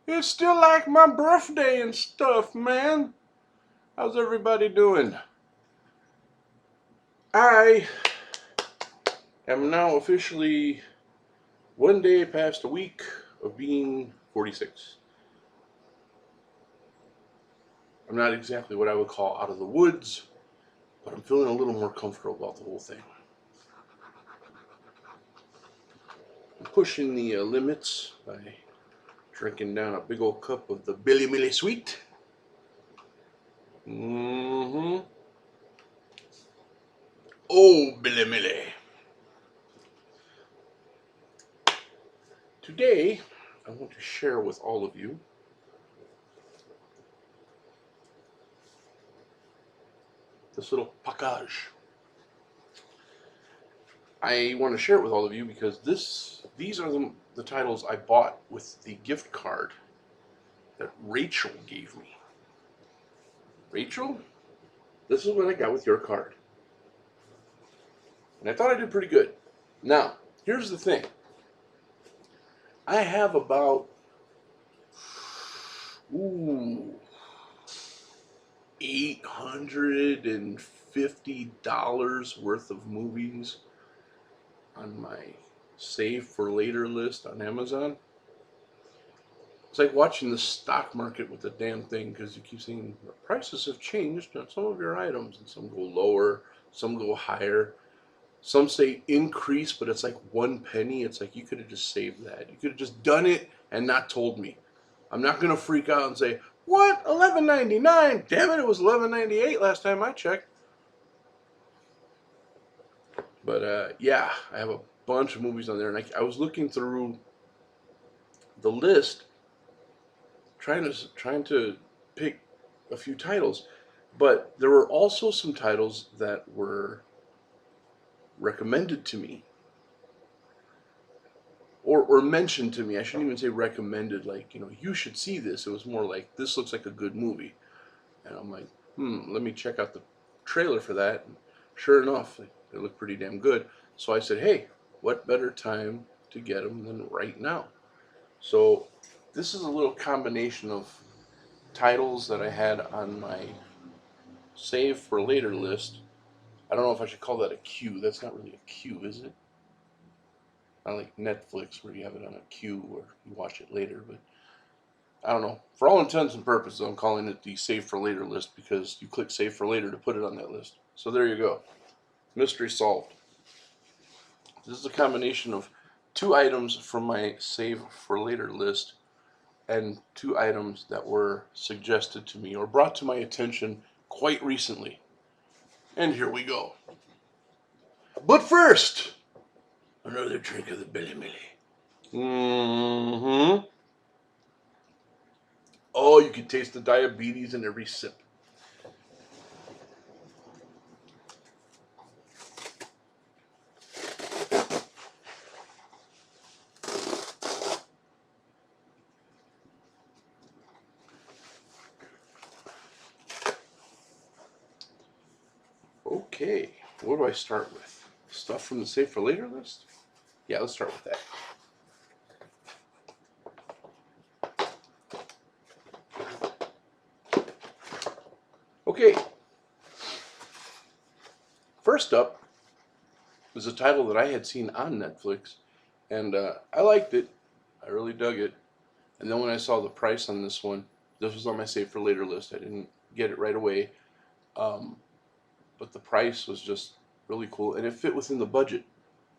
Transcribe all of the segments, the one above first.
It's still like my birthday and stuff, man. How's everybody doing? I am now officially one day past a week of being 46. I'm not exactly what I would call out of the woods, but I'm feeling a little more comfortable about the whole thing. I'm pushing the limits by drinking down a big old cup of the Billy Millie Sweet. Oh, Billy Millie. Today, I want to share with all of you this little package. I want to share it with all of you because these are the titles I bought with the gift card that Rachel gave me. Rachel, this is what I got with your card. And I thought I did pretty good. Now, here's the thing. I have about $850 worth of movies on my save for later list on Amazon. It's like watching the stock market with the damn thing because you keep seeing the prices have changed on some of your items, and some go lower, some go higher. Some say increase, but it's like 1 penny. It's like you could have just saved that. You could have just done it and not told me. I'm not gonna freak out and say, "What? $11.99? Damn it! It was $11.98 last time I checked." But yeah, I have a bunch of movies on there, and I was looking through the list, trying to pick a few titles, but there were also some titles that were recommended to me or mentioned to me. I shouldn't even say recommended, like, you should see this. It was more like, this looks like a good movie. And I'm like, let me check out the trailer for that. And sure enough, they look pretty damn good. So I said, hey, what better time to get them than right now? So this is a little combination of titles that I had on my save for later list. I don't know if I should call that a queue. That's not really a queue, is it? Not like Netflix where you have it on a queue or you watch it later, but I don't know. For all intents and purposes, I'm calling it the save for later list because you click save for later to put it on that list. So there you go. Mystery solved. This is a combination of 2 items from my save for later list and 2 items that were suggested to me or brought to my attention quite recently. And here we go. But first, another drink of the Billy Millie. Oh, you can taste the diabetes in every sip. Okay, what do I start with? Stuff from the save for later list? Yeah, let's start with that. Okay, first up was a title that I had seen on Netflix, and I liked it. I really dug it. And then when I saw the price on this one, this was on my save for later list. I didn't get it right away, but the price was just really cool, and it fit within the budget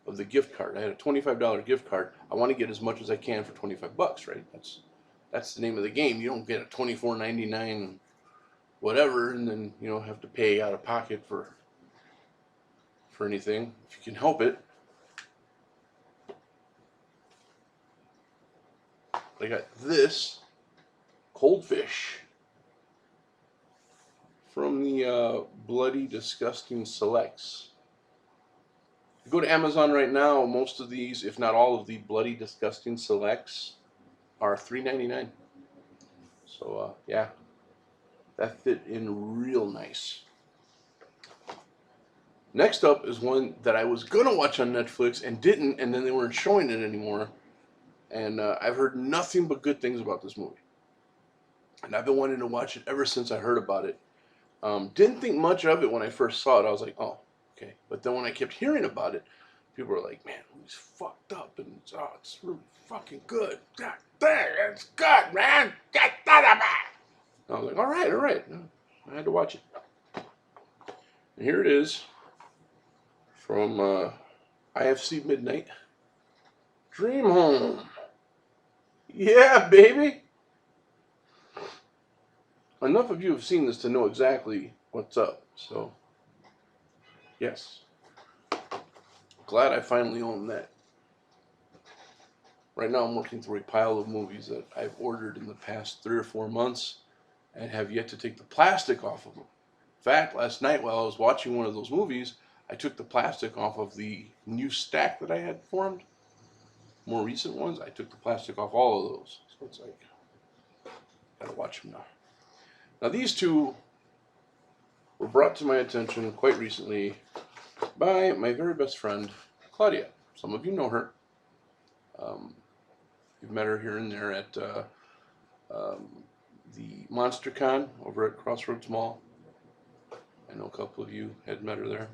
of the gift card. I had a $25 gift card. I want to get as much as I can for 25 bucks, right? That's the name of the game. You don't get a $24.99 whatever, and then have to pay out of pocket for anything if you can help it. I got this cold fish from the Bloody Disgusting Selects. If you go to Amazon right now, most of these, if not all of the Bloody Disgusting Selects, are $3.99. So yeah, that fit in real nice. Next up is one that I was gonna watch on Netflix and didn't, and then they weren't showing it anymore. And I've heard nothing but good things about this movie. And I've been wanting to watch it ever since I heard about it. Didn't think much of it when I first saw it. I was like, oh, okay. But then when I kept hearing about it, people were like, man, he's fucked up, and it's really fucking good. God dang, it's good, man. Get that of it. I was like, all right. I had to watch it. And here it is from IFC Midnight. Dream Home. Yeah, baby. Enough of you have seen this to know exactly what's up. So, yes. Glad I finally own that. Right now I'm working through a pile of movies that I've ordered in the past 3 or 4 months and have yet to take the plastic off of them. In fact, last night while I was watching one of those movies, I took the plastic off of the new stack that I had formed. More recent ones, I took the plastic off all of those. So it's like, gotta watch them now. Now these two were brought to my attention quite recently by my very best friend, Claudia. Some of you know her. You've met her here and there at the MonsterCon over at Crossroads Mall. I know a couple of you had met her there.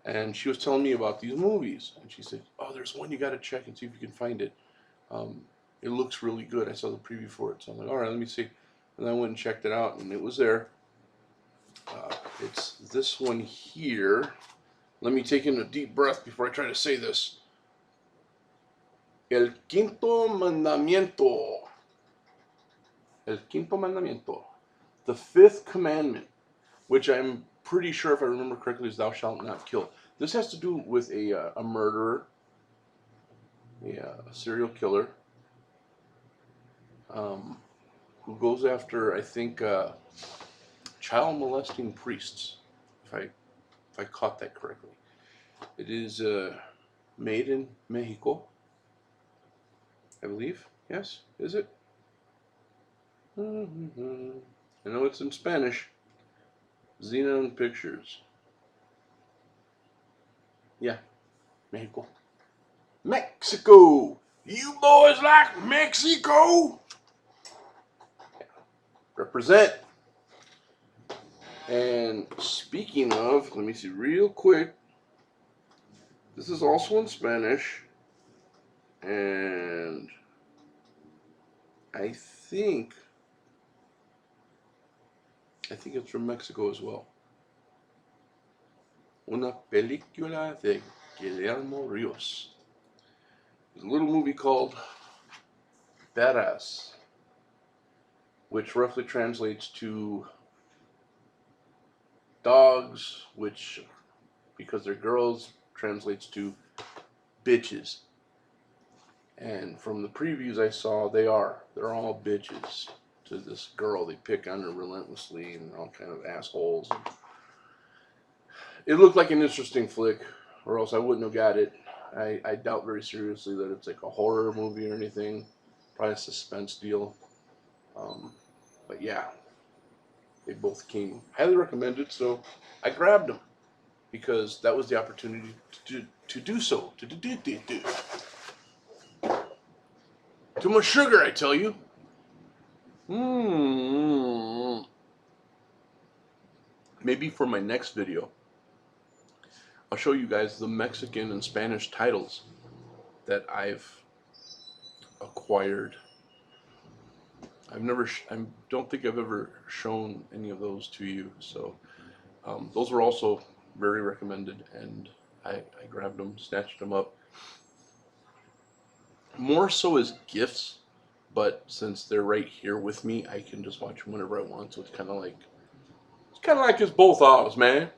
And she was telling me about these movies. And she said, oh, there's one you got to check and see if you can find it. It looks really good. I saw the preview for it. So I'm like, all right, let me see. And I went and checked it out, and it was there. It's this one here. Let me take in a deep breath before I try to say this. El Quinto Mandamiento. El Quinto Mandamiento. The Fifth Commandment, which I'm pretty sure, if I remember correctly, is thou shalt not kill. This has to do with a murderer, a serial killer, who goes after, I think, child molesting priests, if I caught that correctly. It is made in Mexico, I believe. Yes, is it? I know it's in Spanish. Xenon Pictures. Yeah, Mexico. Mexico! You boys like Mexico? Yeah. Represent. And speaking of, let me see real quick. This is also in Spanish. And I think it's from Mexico as well. Una película de Guillermo Ríos. There's a little movie called Badass, which roughly translates to dogs, which, because they're girls, translates to bitches. And from the previews I saw, they're all bitches to this girl. They pick on her relentlessly and all kind of assholes. It looked like an interesting flick, or else I wouldn't have got it. I doubt very seriously that it's like a horror movie or anything. Probably a suspense deal. But yeah, they both came highly recommended, so I grabbed them because that was the opportunity to do so. Too much sugar, I tell you. Maybe for my next video, I'll show you guys the Mexican and Spanish titles that I've acquired. I don't think I've ever shown any of those to you, so those were also very recommended, and I grabbed them, snatched them up. More so as gifts, but since they're right here with me, I can just watch them whenever I want. So it's kind of like it's both ours, man.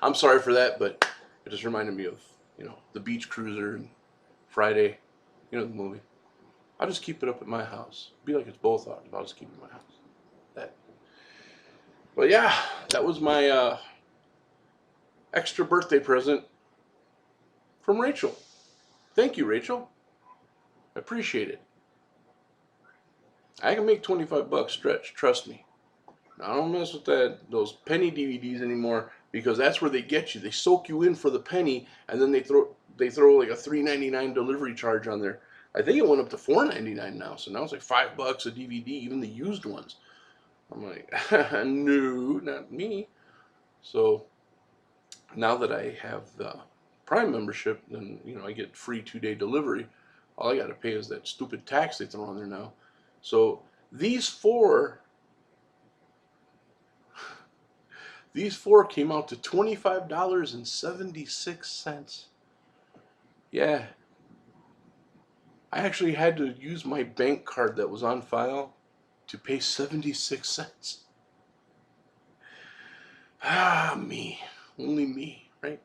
I'm sorry for that, but it just reminded me of, the Beach Cruiser and Friday, the movie. I'll just keep it up at my house. Be like it's both ours. I'll just keep it in my house. That. But yeah, that was my extra birthday present from Rachel. Thank you, Rachel. I appreciate it. I can make 25 bucks stretch, trust me. I don't mess with those penny DVDs anymore, because that's where they get you. They soak you in for the penny, and then they they throw like a $3.99 delivery charge on there. I think it went up to $4.99 now. So now it's like $5 a DVD, even the used ones. I'm like, no, not me. So now that I have the Prime membership, then I get free 2-day delivery. All I got to pay is that stupid tax they throw on there now. So these four came out to $25.76. Yeah, I actually had to use my bank card that was on file to pay 76 cents. Me. Only me, right?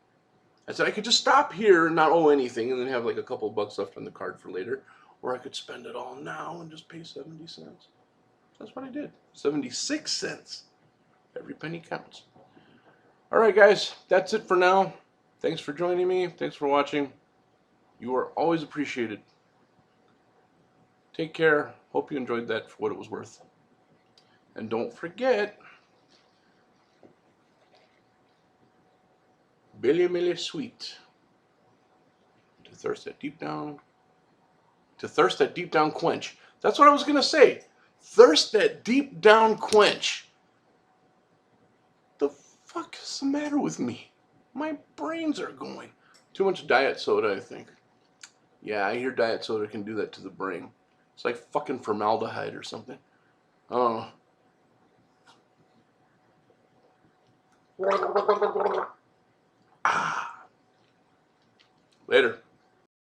I said I could just stop here and not owe anything and then have like a couple bucks left on the card for later. Or I could spend it all now and just pay 70 cents. That's what I did. 76 cents. Every penny counts. Alright guys, that's it for now. Thanks for joining me. Thanks for watching. You are always appreciated. Take care. Hope you enjoyed that for what it was worth. And don't forget, Billy Millie Sweet. To thirst that deep down quench. That's what I was going to say. Thirst that deep down quench. The fuck is the matter with me? My brains are going. Too much diet soda, I think. Yeah, I hear diet soda can do that to the brain. It's like fucking formaldehyde or something. I don't know. Later.